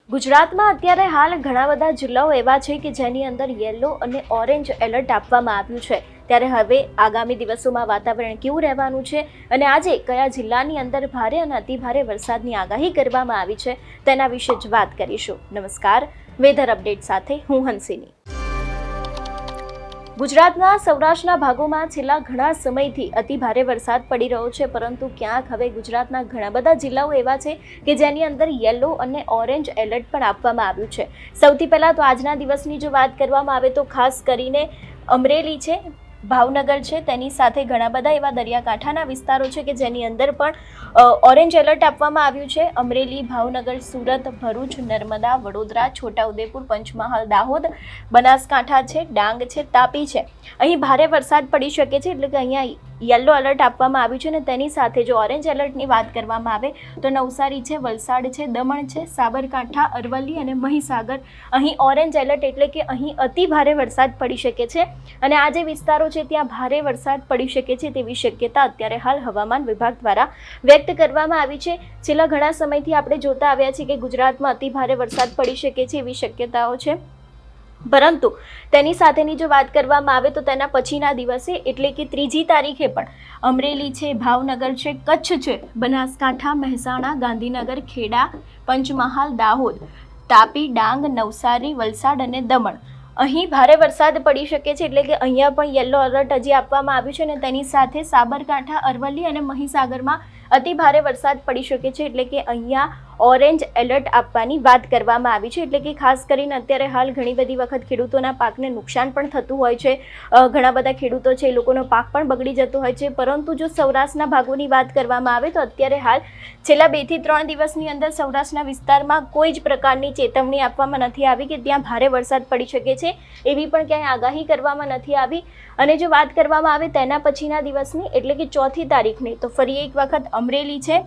ગુજરાતમાં અત્યારે હાલ ઘણા બધા જિલ્લાઓ એવા છે કે જેની અંદર યલો અને ઓરેન્જ એલર્ટ આપવામાં આવ્યું છે। ત્યારે હવે આગામી દિવસોમાં વાતાવરણ કેવું રહેવાનું છે અને આજે કયા જિલ્લાની અંદર ભારે અને અતિભારે વરસાદની આગાહી કરવામાં આવી છે તેના વિશે જ વાત કરીશું। નમસ્કાર, વેધર અપડેટ સાથે હું હંસિની। ગુજરાતના સૌરાષ્ટ્રના ભાગોમાં છેલ્લા ઘણા સમયથી અતિભારે વરસાદ પડી રહ્યો છે, પરંતુ ક્યાંક હવે ગુજરાતના ઘણા બધા જિલ્લાઓ એવા છે કે જેની અંદર યલો અને ઓરેન્જ એલર્ટ પણ આપવામાં આવ્યું છે। સૌથી પહેલાં તો આજના દિવસની જો વાત કરવામાં આવે તો ખાસ કરીને અમરેલી છે, ભાવનગર છે, તેની સાથે ઘણા બધા એવા દરિયાકાંઠાના વિસ્તારો છે કે જેની અંદર પણ ઓરેન્જ એલર્ટ આપવામાં આવ્યું છે। અમરેલી, ભાવનગર, સુરત, ભરૂચ, નર્મદા, વડોદરા, છોટાઉદેપુર, પંચમહાલ, દાહોદ, બનાસકાંઠા છે, ડાંગ છે, તાપી છે, અહીં ભારે વરસાદ પડી શકે છે, એટલે કે અહીંયા યલો એલર્ટ આપવામાં આવ્યું છે। અને તેની સાથે જો ઓરેન્જ એલર્ટની વાત કરવામાં આવે તો નવસારી છે, વલસાડ છે, દમણ છે, સાબરકાંઠા, અરવલ્લી અને મહીસાગર, અહીં ઓરેન્જ એલર્ટ એટલે કે અહીં અતિ ભારે વરસાદ પડી શકે છે અને આ જે વિસ્તારો છે ત્યાં ભારે વરસાદ પડી શકે છે તેવી શક્યતા અત્યારે હાલ હવામાન વિભાગ દ્વારા વ્યક્ત કરવામાં આવી છે। છેલ્લા ઘણા સમયથી આપણે જોતા આવ્યા છીએ કે ગુજરાતમાં અતિ ભારે વરસાદ પડી શકે છે એવી શક્યતાઓ છે, પરંતુ તેની સાથેની જો વાત કરવામાં આવે તો તેના પછીના દિવસે એટલે કે 3જી તારીખે પણ અમરેલી છે, ભાવનગર છે, કચ્છ છે, બનાસકાંઠા, મહેસાણા, ગાંધીનગર, ખેડા, પંચમહાલ, દાહોદ, તાપી, ડાંગ, નવસારી, વલસાડ અને દમણ અહીં ભારે વરસાદ પડી શકે છે, એટલે કે અહીંયા પણ યલો એલર્ટ હજી આપવામાં આવ્યું છે અને તેની સાથે સાબરકાંઠા, અરવલ્લી અને મહીસાગરમાં અતિ ભારે વરસાદ પડી શકે છે, એટલે કે અહીંયા ઓરેન્જ એલર્ટ આપવાની વાત કરવામાં આવી છે। એટલે કે ખાસ કરીને અત્યારે હાલ ઘણી બધી વખત ખેડૂતોના પાકને નુકસાન પણ થતું હોય છે, ઘણા બધા ખેડૂતો છે એ લોકોનો પાક પણ બગડી જતો હોય છે, પરંતુ જો સૌરાષ્ટ્રના ભાગોની વાત કરવામાં આવે તો અત્યારે હાલ છેલ્લા 2 થી 3 દિવસની અંદર સૌરાષ્ટ્રના વિસ્તારમાં કોઈ જ પ્રકારની ચેતવણી આપવામાં નથી આવી કે ત્યાં ભારે વરસાદ પડી શકે છે એવી પણ ક્યાંય આગાહી કરવામાં નથી આવી। અને જો વાત કરવામાં આવે તેના પછીના દિવસની એટલે કે 4થી તારીખની તો ફરી એક વખત અમરેલી છે,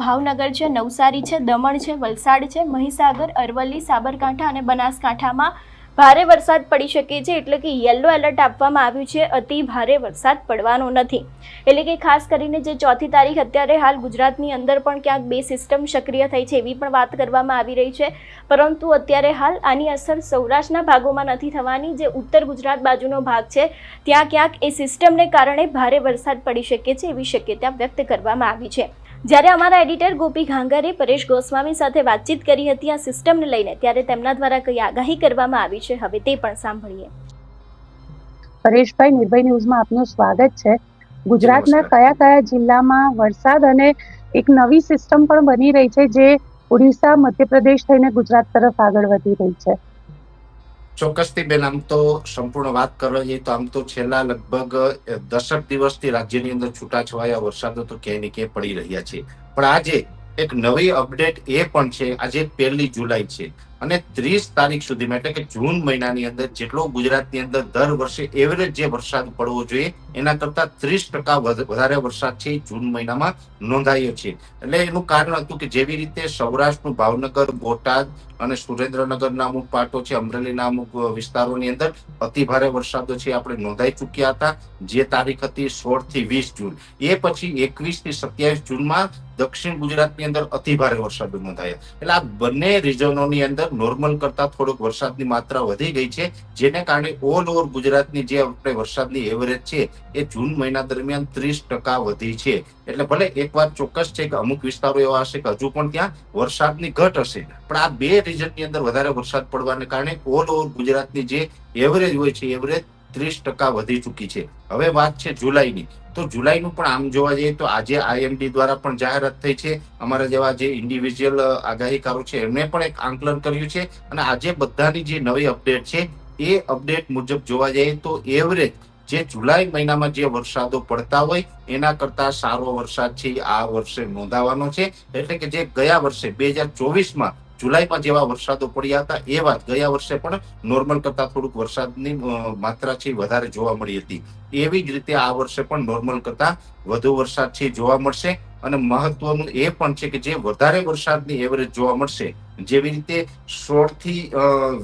ભાવનગર છે, નવસારી છે, દમણ છે, વલસાડ છે, મહીસાગર, અરવલ્લી, સાબરકાંઠા અને બનાસકાંઠામાં ભારે વરસાદ પડી શકે છે, એટલે કે યલો એલર્ટ આપવામાં આવ્યું છે, અતિ ભારે વરસાદ પડવાનો નથી। એટલે કે ખાસ કરીને જે 4થી તારીખ અત્યારે હાલ ગુજરાતની અંદર પણ ક્યાંક 2 સિસ્ટમ સક્રિય થઈ છે એવી પણ વાત કરવામાં આવી રહી છે, પરંતુ અત્યારે હાલ આની અસર સૌરાષ્ટ્રના ભાગોમાં નથી થવાની। જે ઉત્તર ગુજરાત બાજુનો ભાગ છે ત્યાં ક્યાંક એ સિસ્ટમને કારણે ભારે વરસાદ પડી શકે છે એવી શક્યતા વ્યક્ત કરવામાં આવી છે। જ્યારે અમારા એડિટર ગોપી ઘાંગરે પરેશ ગોસ્વામી સાથે વાતચીત કરી હતી આ સિસ્ટમને લઈને, ત્યારે તેમના દ્વારા કઈ આગાહી કરવામાં આવી છે હવે તે પણ સાંભળીએ। પરેશભાઈ, નિર્ભય ન્યૂઝમાં આપનું સ્વાગત છે। ગુજરાતના કયા કયા જિલ્લામાં વરસાદ અને એક નવી સિસ્ટમ પણ બની રહી છે જે ઓડિશા, મધ્યપ્રદેશ થઈને ગુજરાત તરફ આગળ વધી રહી છે? ચોક્કસથી બેન, આમ તો સંપૂર્ણ વાત કરવા જઈએ તો આમ તો છેલ્લા લગભગ 10 દિવસથી રાજ્યની અંદર છૂટાછવાયા વરસાદો તો ક્યાંય ને ક્યાંય પડી રહ્યા છે, પણ આજે એક નવી અપડેટ એ પણ છે। આજે 1 જુલાઈ છે અને 30 તારીખ સુધીમાં એટલે કે જૂન મહિનાની અંદર જેટલો ગુજરાતની અંદર દર વર્ષે એવરેજ જે વરસાદ પડવો જોઈએ એના કરતા 30% વધારે વરસાદ છે જૂન મહિનામાં નોંધાયો છે। એટલે એનું કારણ હતું કે જેવી રીતે સૌરાષ્ટ્રનું ભાવનગર, બોટાદ અને સુરેન્દ્રનગરના અમુક પાટો છે, અમરેલીના અમુક વિસ્તારોની અંદર અતિ ભારે વરસાદો છે આપણે નોંધાઈ ચૂક્યા હતા, જે તારીખ હતી 16 થી 20 જૂન। એ પછી 21 થી 27 જૂનમાં દક્ષિણ ગુજરાતની અંદર અતિ ભારે વરસાદો નોંધાયા। એટલે આ બંને રિજનોની અંદર નોર્મલ કરતા થોડોક વરસાદની માત્રા વધી ગઈ છે, જેને કારણે ઓલ ઓવર ગુજરાતની જે આપણે વરસાદની એવરેજ છે એ જૂન મહિના દરમિયાન 30% વધી છે। એટલે ભલે એક વાત ચોક્કસ છે કે અમુક વિસ્તારો એવા હશે કે હજુ પણ ત્યાં વરસાદની ઘટ હશે, પણ આ 2 રિજનની અંદર વધારે વરસાદ પડવાને કારણે ઓલ ઓવર ગુજરાતની જે એવરેજ હોય છે એવરેજ 30% વધી ચૂકી છે। હવે વાત છે જુલાઈની, તો જુલાઈનું પણ આમ જોવા જઈએ તો આજે IMD દ્વારા પણ જાહેરાત થઈ છે, અમારા જેવા જે ઇન્ડિવિજ્યુઅલ આગાહીકારો છે એમને પણ એક આંકલન કર્યું છે અને આજે બધાની જે નવી અપડેટ છે એ અપડેટ મુજબ જોવા જઈએ તો એવરેજ જે જુલાઈ મહિનામાં જે વરસાદો પડતા હોય એના કરતા સારો વરસાદ છે આ વર્ષે નોંધાવાનો છે। એટલે કે જે ગયા વર્ષે 2024માં જુલાઈમાં જેવા વરસાદો પડ્યા હતા એવા ગયા વર્ષે પણ નોર્મલ કરતા થોડુંક વરસાદની માત્રા છે વધારે જોવા મળી હતી, એવી જ રીતે આ વર્ષે પણ નોર્મલ કરતા વધુ વરસાદ છે જોવા મળશે। અને મહત્વનું એ પણ છે કે જે વધારે વરસાદની એવરેજ જોવા મળશે, જેવી રીતે 16 થી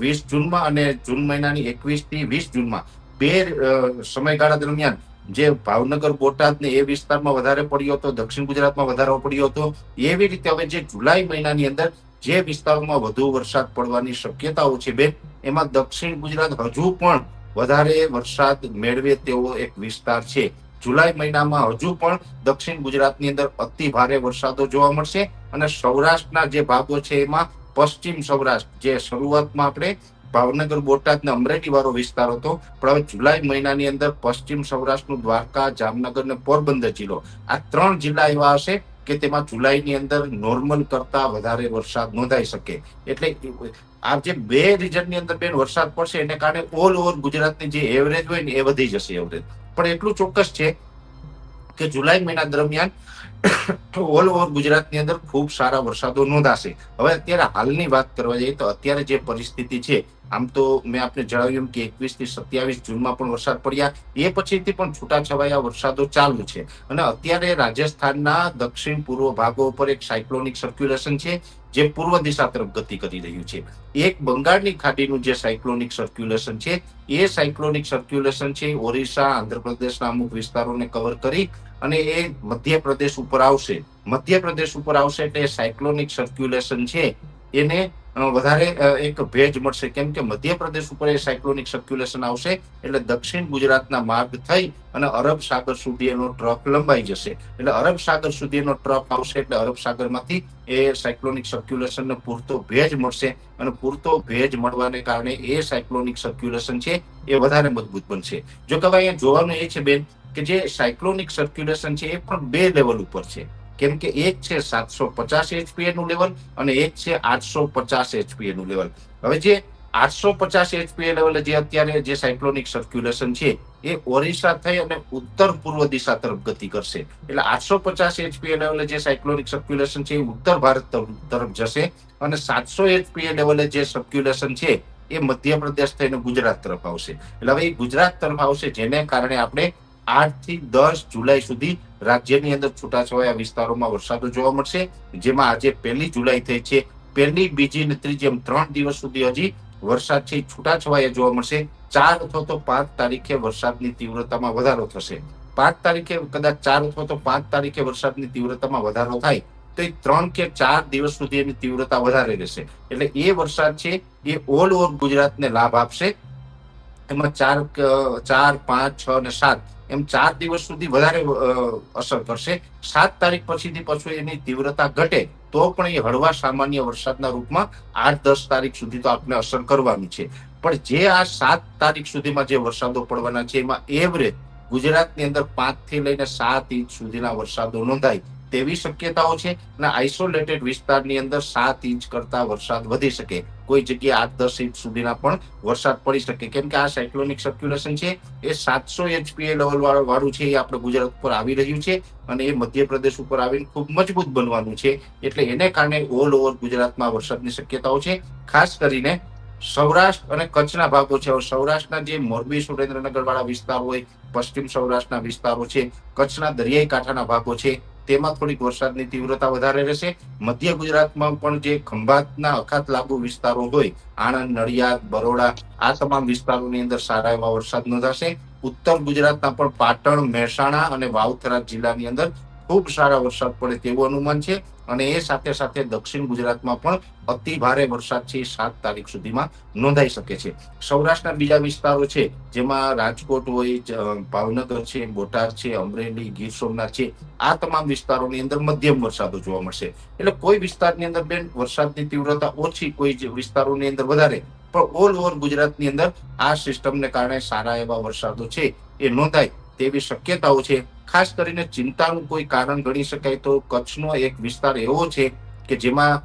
20 જૂનમાં અને જૂન મહિનાની 21 થી 20 જૂનમાં 2 સમયગાળા દરમિયાન જે ભાવનગર, બોટાદ ને એ વિસ્તારમાં વધારે પડ્યો હતો, દક્ષિણ ગુજરાતમાં વધારે પડ્યો હતો, એવી રીતે હવે જે જુલાઈ મહિનાની અંદર જે વિસ્તારોમાં વધુ વરસાદ પડવાની શક્યતાઓ છે બેન, એમાં દક્ષિણ ગુજરાત હજુ પણ વધારે વરસાદ મેળવે તેવો એક વિસ્તાર છે. જુલાઈ મહિનામાં હજુ પણ દક્ષિણ ગુજરાતની અંદર અતિ ભારે વરસાદો જોવા મળશે અને સૌરાષ્ટ્રના જે ભાગો છે એમાં પશ્ચિમ સૌરાષ્ટ્ર, જે શરૂઆતમાં આપણે ભાવનગર, બોટાદ ને અમરેલી વાળો વિસ્તાર હતો, પણ હવે જુલાઈ મહિનાની અંદર પશ્ચિમ સૌરાષ્ટ્રનું દ્વારકા, જામનગર ને પોરબંદર જિલ્લો, આ 3 જિલ્લા એવા હશે કે તેમાં જુલાઈની અંદર નોર્મલ કરતા વધારે વરસાદ નોંધાઈ શકે. એટલે આ જે 2 રીજનની અંદર બેન વરસાદ પડશે એને કારણે ઓલ ઓવર ગુજરાતની જે એવરેજ હોય ને એ વધી જશે એવરેજ. પણ એટલું ચોક્કસ છે કે જુલાઈ મહિના દરમિયાન ઓલ ઓવર ગુજરાતની અંદર ખૂબ સારા વરસાદો નોંધાશે. હવે અત્યારે હાલની વાત કરવા જઈએ તો અત્યારે જે પરિસ્થિતિ છે, આમ તો મેં આપને જણાવ્યું કે 21 થી 27 જૂનમાં પણ વરસાદ પડ્યા, એ પછીથી પણ છૂટાછવાયા વરસાદો ચાલુ છે. અને અત્યારે રાજસ્થાનના દક્ષિણ પૂર્વ ભાગો ઉપર એક સાયક્લોનિક સર્ક્યુલેશન છે જે પૂર્વ દિશા તરફ ગતિ કરી રહ્યું છે. એક બંગાળની ખાડીનું જે સાયક્લોનિક સર્ક્યુલેશન છે, એ સાયક્લોનિક સર્ક્યુલેશન છે ઓરિસ્સા, આંધ્રપ્રદેશના અમુક વિસ્તારોને કવર કરી અને એ મધ્યપ્રદેશ ઉપર આવશે. મધ્યપ્રદેશ ઉપર આવશે એટલે સાયક્લોનિક સર્ક્યુલેશન છે એને વધારે એક ભેજ મળશે, કેમ કે મધ્યપ્રદેશ ઉપર એ સાયક્લોનિક સર્ક્યુલેશન આવશે એટલે દક્ષિણ ગુજરાતના માર્ગ થઈ અને અરબ સાગર સુધી એનો ટ્રક લંબાઈ જશે. એટલે અરબ સાગર સુધી એનો ટ્રક આવશે એટલે અરબ સાગરમાંથી એ સાયક્લોનિક સર્ક્યુલેશનને પૂરતો ભેજ મળશે અને પૂરતો ભેજ મળવાને કારણે એ સાયક્લોનિક સર્ક્યુલેશન છે એ વધારે મજબૂત બનશે. જો કે અહીંયા જોવાનું એ છે બેન કે જે સાયક્લોનિક સર્ક્યુલેશન છે એ પણ 2 લેવલ ઉપર છે, કેમ કે એક છે 750 HPA નું લેવલ અને એક છે 850 HPA નું લેવલ. હવે જે 850 HPA લેવલે જે અત્યારે જે સાયક્લોનિક સર્ક્યુલેશન છે એ ઓરિસ્સા થઈ અને ઉત્તર પૂર્વ દિશા તરફ ગતિ કરશે. એટલે 850 HPA લેવલે જે સાયક્લોનિક સર્ક્યુલેશન છે એ ઉત્તર ભારત તરફ જશે અને 700 HPA લેવલે જે સર્ક્યુલેશન છે એ મધ્યપ્રદેશ થઈને ગુજરાત તરફ આવશે. એટલે હવે એ ગુજરાત તરફ આવશે, જેને કારણે આપણે 8 થી 10 જુલાઈ સુધી રાજ્યની અંદર છૂટાછવાયા વિસ્તારોમાં વરસાદો જોવા મળશે. જેમાં આજે 1 જુલાઈ થઈ છે, 1, 2 અને 3 એમ 3 દિવસ સુધી હજી વરસાદ છે છૂટાછવાયા જોવા મળશે. 4 અથવા તો 5 તારીખે વરસાદની તીવ્રતામાં વધારો થશે. 5 તારીખે કદાચ 4 અથવા તો 5 તારીખે વરસાદની તીવ્રતામાં વધારો થાય તો 3 કે 4 દિવસ સુધી એની તીવ્રતા વધારે રહેશે. એટલે એ વરસાદ છે એ ઓલ ઓવર ગુજરાતને લાભ આપશે. એમાં 4, 5, 6 અને 7 એમ 4 દિવસ સુધી વધારે અસર કરશે. 7 તારીખ પછીથી પાછું એની તીવ્રતા ઘટે તો પણ એ હળવા સામાન્ય વરસાદના રૂપમાં 8-10 તારીખ સુધી તો આપણે અસર કરવાની છે. પણ જે આ 7 તારીખ સુધીમાં જે વરસાદો પડવાના છે એમાં એવરેજ ગુજરાતની અંદર 5 થી લઈને 7 ઇંચ સુધીના વરસાદો નોંધાય તેવી શક્યતાઓ છે અને આઇસોલેટેડ વિસ્તારની અંદર 7 ઇંચ કરતા વરસાદ વધી શકે. કોઈ જગ્યાએ 8-10 ઇંચ સુધીના પણ વરસાદ પડી શકે, કેમ કે આ સાયક્લોનિક સર્ક્યુલેશન છે એ 700 HPA લેવલ વાળું છે એ આપણે ગુજરાત ઉપર આવી રહ્યું છે અને એ મધ્યપ્રદેશ ઉપર આવીને ખૂબ મજબૂત બનવાનું છે. એટલે એને કારણે ઓલ ઓવર ગુજરાતમાં વરસાદની શક્યતાઓ છે. ખાસ કરીને સૌરાષ્ટ્ર અને કચ્છના ભાગો છે. સૌરાષ્ટ્રના જે મોરબી, સુરેન્દ્રનગર વાળા વિસ્તાર હોય, પશ્ચિમ સૌરાષ્ટ્રના વિસ્તારો છે, કચ્છના દરિયાઈ કાંઠાના ભાગો છે, તેમાં થોડીક વરસાદની તીવ્રતા વધારે રહેશે. મધ્ય ગુજરાતમાં પણ જે ખંભાતના અખાત લાગુ વિસ્તારો હોય, આણંદ, નડિયાદ, બરોડા, આ તમામ વિસ્તારોની અંદર સારા એવા વરસાદ નોંધાશે. ઉત્તર ગુજરાતના પણ પાટણ, મહેસાણા અને વાવથરા જિલ્લાની અંદર ખૂબ સારા વરસાદ પડે તેવું અનુમાન છે અને એ સાથે સાથે દક્ષિણ ગુજરાતમાં પણ અતિ ભારે વરસાદ છે 7 તારીખ સુધીમાં નોંધાઈ શકે છે. સૌરાષ્ટ્રના બીજા વિસ્તારો છે જેમાં રાજકોટ હોય, ભાવનગર છે, બોટાદ છે, અમરેલી, ગીર સોમનાથ છે, આ તમામ વિસ્તારોની અંદર મધ્યમ વરસાદો જોવા મળશે. એટલે કોઈ વિસ્તારની અંદર બેન વરસાદની તીવ્રતા ઓછી, કોઈ વિસ્તારોની અંદર વધારે, પણ ઓલ ઓવર ગુજરાતની અંદર આ સિસ્ટમને કારણે સારા એવા વરસાદો છે એ નોંધાય તેવી શક્યતાઓ છે. ખાસ કરીને ચિંતાનું કોઈ કારણ ગણી શકાય તો કચ્છનો એક વિસ્તાર એવો છે કે જેમાં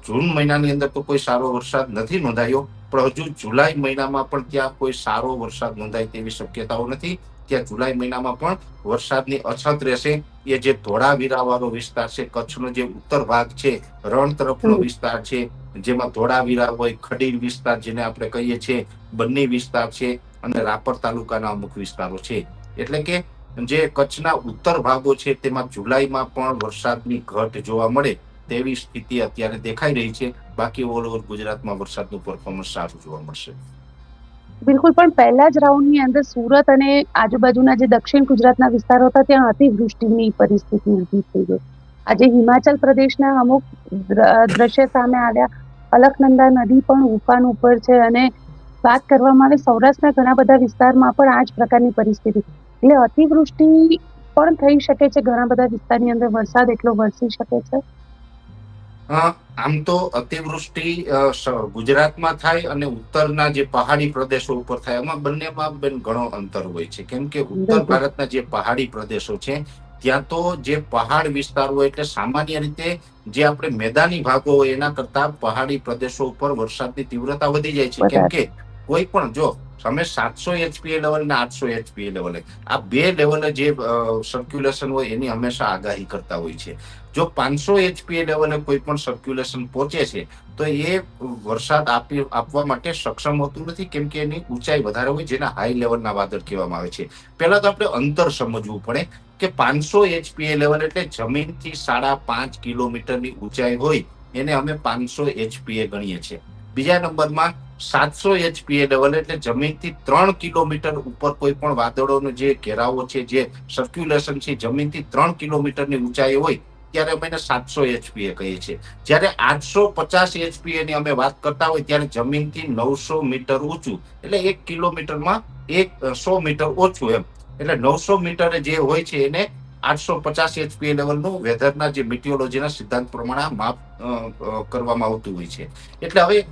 જૂન મહિનાની અંદર તો કોઈ સારો વરસાદ નથી નોંધાયો, પણ હજુ જુલાઈ મહિનામાં પણ ત્યાં કોઈ સારો વરસાદ નોંધાય તેવી શક્યતાઓ નથી. ત્યાં જુલાઈ મહિનામાં પણ વરસાદની અછત રહેશે. એ જે ધોળાવીરા વાળો વિસ્તાર છે, કચ્છનો જે ઉત્તર ભાગ છે, રણ તરફનો વિસ્તાર છે, જેમાં ધોળાવીરા હોય, ખડીર વિસ્તાર જેને આપણે કહીએ છીએ, બન્ની વિસ્તાર છે અને રાપર તાલુકાના અમુક વિસ્તારો છે. એટલે કે જે કચ્છના ઉત્તર ભાગો છે તેમાં જુલાઈમાં પણ વરસાદની ઘટ જોવા મળે તેવી સ્થિતિ અત્યારે દેખાઈ રહી છે. બાકી ઓલ ઓવર ગુજરાતમાં વરસાદનું પરફોર્મન્સ સારું જોવા મળશે. બિલકુલ, પણ પહેલા જ રાઉન્ડની અંદર સુરત અને આજુબાજુના જે દક્ષિણ ગુજરાતના વિસ્તારો હતા ત્યાં અતિવૃષ્ટિની પરિસ્થિતિ ઊભી થઈ ગઈ. આજે હિમાચલ પ્રદેશના અમુક દ્રશ્ય સામે આવ્યા. અલકનંદા નદી પણ ઉફાન ઉપર છે અને વાત કરવામાં આવે સૌરાષ્ટ્રના ઘણા બધા વિસ્તારમાં પણ આ જ પ્રકારની પરિસ્થિતિ. એટલે અતિવૃષ્ટિ પણ થઈ શકે છે. ઘણા બધા વિસ્તારની અંદર વરસાદ એટલો વરસી શકે છે. આમ તો અતિવૃષ્ટિ ગુજરાતમાં થાય અને ઉત્તરના જે પહાડી પ્રદેશો ઉપર થાય, એમાં બંનેમાં બેન ઘણો અંતર હોય છે. કેમ કે ઉત્તર ભારતના જે પહાડી પ્રદેશો છે ત્યાં તો જે પહાડ વિસ્તાર હોય એટલે સામાન્ય રીતે જે આપણે મેદાની ભાગો હોય એના કરતા પહાડી પ્રદેશો ઉપર વરસાદની તીવ્રતા વધી જાય છે. કેમ કે કોઈ પણ જો તમે 700 HPA લેવલ ને 800 HPA લેવલે, આ બે લેવલે જે સર્ક્યુલેશન હોય એની હંમેશા આગાહી કરતા હોય છે. જો 500 HPA લેવલે કોઈ પણ સર્ક્યુલેશન પહોંચે છે તો એ વરસાદ આપવા માટે સક્ષમ હોતું નથી, કેમ કે એની ઊંચાઈ વધારે હોય, જેને હાઈ લેવલના વાદળ કહેવામાં આવે છે. પહેલા તો આપણે અંતર સમજવું પડે કે 500 HPA લેવલ એટલે જમીનથી 5.5 કિલોમીટરની ઊંચાઈ હોય એને અમે 500 HPA ગણીએ છીએ. બીજા નંબરમાં 700 HPA લેવલ એટલે જમીનથી 3 કિલોમીટર ઉપર કોઈ પણ વાદળોનો જે ઘેરાવો છે, જે સર્ક્યુલેશન છે, જમીનથી 3 કિલોમીટરની ઊંચાઈ હોય ત્યારે અમે 700 HPA કહીએ છીએ. જ્યારે 850 HPA ની અમે વાત કરતા હોય ત્યારે જમીનથી 900 મીટર ઊંચું, એટલે 1 કિલોમીટરમાં 100 મીટર ઓછું એમ. એટલે 900 મીટરે જે હોય છે એને 850 HPA લેવલનું વેધરના જે મિટિયોલોજીના સિદ્ધાંત પ્રમાણે માપ કરવામાં આવતું હોય છે. એટલે હવે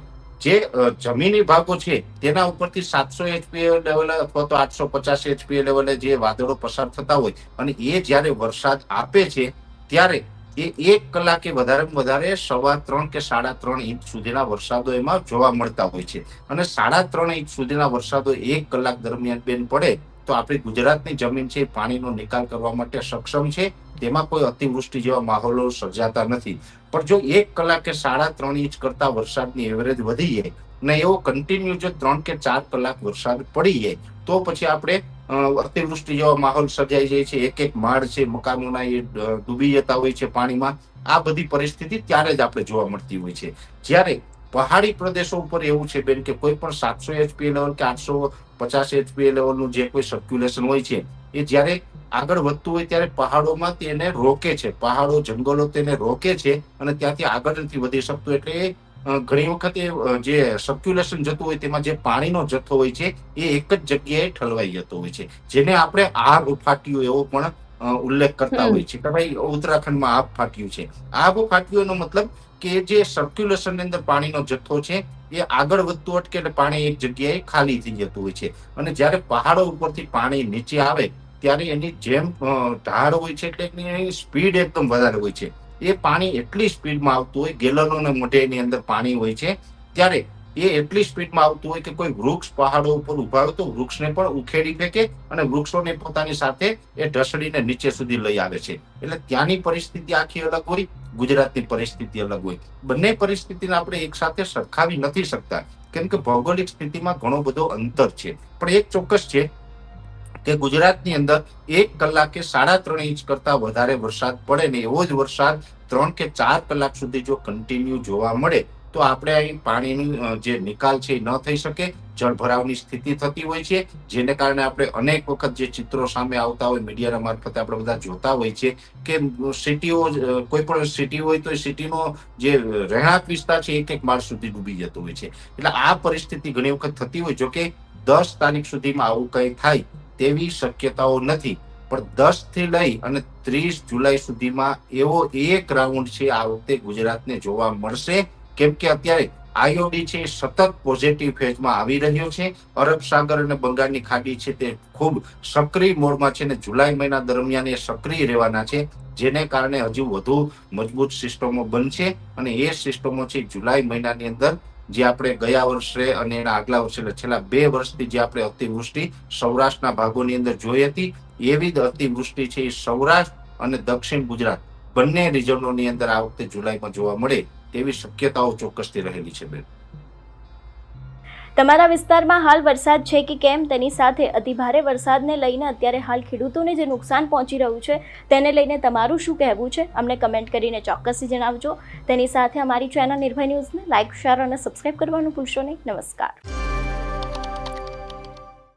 જે જમીની ભાગો છે તેના ઉપરથી 700 HPA લેવલે અથવા તો 850 HPA લેવલે જે વાદળો પસાર થતા હોય અને એ જ્યારે વરસાદ આપે છે ત્યારે એ 1 કલાકે વધારે 3.25 કે 3.5 ઇંચ સુધીના વરસાદો એમાં જોવા મળતા હોય છે. અને 3.5 ઇંચ સુધીના વરસાદો 1 કલાક દરમિયાન બેન પડે તો આપણી ગુજરાતની જમીન છે પાણીનો નિકાલ કરવા માટે સક્ષમ છે. તેમાં કોઈ અતિવૃષ્ટિ જેવા માહોલો સર્જાતા નથી. પણ જો 1 કલાકે 3.5 ઇંચ કરતા વરસાદની એવરેજ વધી જાય ને એવો કન્ટિન્યુ જો 3 કે 4 કલાક વરસાદ પડી જાય તો પછી આપણે અતિવૃષ્ટિ જેવો માહોલ સર્જાઈ જાય છે. એક માળ છે મકાનોના એ ડૂબી જતા હોય છે પાણીમાં. આ બધી પરિસ્થિતિ ત્યારે જ આપણે જોવા મળતી હોય છે. જ્યારે પહાડી પ્રદેશો ઉપર એવું છે બેન કે કોઈ પણ 700 HPA લેવલ કે 850 HPA લેવલનું જે કોઈ સર્ક્યુલેશન હોય છે એ જ્યારે આગળ વધતું હોય ત્યારે પહાડોમાં તેને રોકે છે, પહાડો જંગલો તેને રોકે છે અને ત્યાંથી આગળ નથી વધી શકતું. એટલે ઘણી વખત જે સર્ક્યુલેશન જતું હોય તેમાં જે પાણીનો જથ્થો હોય છે એ એક જ જગ્યાએ ઠલવાઈ જતો હોય છે, જેને આપણે આબ ફાટ્યું એવો પણ ઉલ્લેખ કરતા હોય છે કે ભાઈ ઉત્તરાખંડમાં આબ ફાટ્યું છે. આબ ફાટ્યું એનો મતલબ કે જે સર્ક્યુલેશન ની અંદર પાણીનો જથ્થો છે એ આગળ વધતું અટકે એટલે પાણી એક જગ્યાએ ખાલી થઈ જતું હોય છે. અને જ્યારે પહાડો ઉપરથી પાણી નીચે આવે ત્યારે એની જેમ ઢાળ હોય છે એટલે એની સ્પીડ એકદમ વધારે હોય છે. એ પાણી એટલી સ્પીડમાં આવતું હોય, ગેલનોને મોઢે એની અંદર પાણી હોય છે, ત્યારે એ એટલી સ્પીડમાં આવતું હોય કે કોઈ વૃક્ષ પહાડો ઉપર ઉભા હોય તો વૃક્ષને પણ ઉખેડી ફેંકે અને વૃક્ષોને પોતાની સાથે એ ઢસડીને નીચે સુધી લઈ આવે છે. એટલે ત્યાંની પરિસ્થિતિ આખી અલગ હોય, ગુજરાતની પરિસ્થિતિ અલગ હોય. બંને પરિસ્થિતિને આપણે એક સાથે સરખાવી નથી શકતા કેમ કે ભૌગોલિક સ્થિતિમાં ઘણો બધો અંતર છે. પણ એક ચોક્કસ છે કે ગુજરાતની અંદર 1 કલાકે 3.5 ઇંચ કરતા વધારે વરસાદ પડે ને એવો જ વરસાદ 3 કે 4 કલાક સુધી જો કન્ટિન્યુ જોવા મળે તો આપણે અહીં પાણીનું જે નિકાલ છે એ ન થઈ શકે, જળભરાવની સ્થિતિ થતી હોય છે. જેને કારણે આપણે અનેક વખત જે ચિત્રો સામે આવતા હોય મીડિયાના મારફતે આપણે બધા જોતા હોય છે કે સિટીઓ, કોઈ પણ સિટી હોય તો એ સિટીનો જે રહેણાંક વિસ્તાર છે 1 માળ સુધી ડૂબી જતો હોય છે. એટલે આ પરિસ્થિતિ ઘણી વખત થતી હોય. જોકે 10 તારીખ સુધીમાં આવું કંઈ થાય તેવી શક્યતાઓ નથી, પણ 10 થી લઈ અને 30 જુલાઈ સુધીમાં એવો એક રાઉન્ડ છે આ વખતે ગુજરાતને જોવા મળશે. કેમ કે અત્યારે આઈઓડી છે સતત પોઝિટિવ ફેઝમાં આવી રહ્યો છે. અરબ સાગર અને બંગાળની ખાડી છે તે ખૂબ સક્રિય મોડમાં છે અને જુલાઈ મહિના દરમિયાન એ સક્રિય રહેવાના છે, જેને કારણે હજુ વધુ મજબૂત સિસ્ટમો બનશે અને એ સિસ્ટમો છે જુલાઈ મહિનાની અંદર જે આપણે ગયા વર્ષે અને એના આગલા વર્ષે એટલે છેલ્લા 2 વર્ષથી જે આપણે અતિવૃષ્ટિ સૌરાષ્ટ્રના ભાગોની અંદર જોઈ હતી એવી જ અતિવૃષ્ટિ છે એ સૌરાષ્ટ્ર અને દક્ષિણ ગુજરાત બંને રિજનોની અંદર આ વખતે જુલાઈમાં જોવા મળે તેવી શક્યતાઓ ચોક્કસથી રહેલી છે બેન. તમારા વિસ્તારમાં હાલ વરસાદ છે કે કેમ, તેની સાથે અતિભારે વરસાદને લઈને અત્યારે હાલ ખેડૂતોને જે નુકસાન પહોંચી રહ્યું છે તેને લઈને તમારું શું કહેવું છે અમને કમેન્ટ કરીને ચોક્કસથી જણાવજો. તેની સાથે અમારી ચેનલ નિર્ભય ન્યૂઝને લાઇક, શેર અને સબસ્ક્રાઇબ કરવાનું ભૂલશો નહીં. નમસ્કાર.